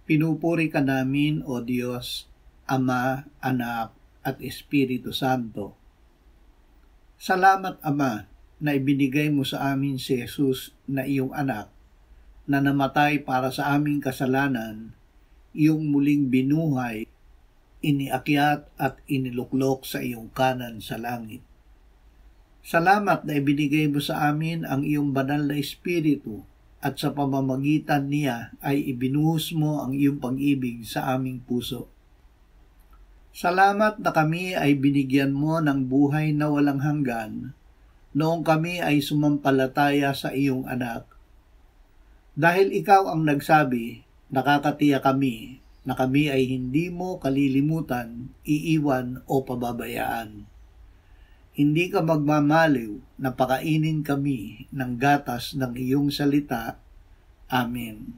Pinupuri ka namin, O Diyos, Ama, Anak, at Espiritu Santo. Salamat, Ama, na ibinigay mo sa amin si Jesus na iyong anak, na namatay para sa aming kasalanan, iyong muling binuhay, iniakyat at iniluklok sa iyong kanan sa langit. Salamat na ibinigay mo sa amin ang iyong banal na Espiritu, at sa pamamagitan niya ay ibinuhos mo ang iyong pag-ibig sa aming puso. Salamat na kami ay binigyan mo ng buhay na walang hanggan noong kami ay sumampalataya sa iyong anak. Dahil ikaw ang nagsabi, nakakatiyak kami na kami ay hindi mo kalilimutan, iiwan o pababayaan. Hindi ka magmamaliw na pakainin kami ng gatas ng iyong salita. Amen.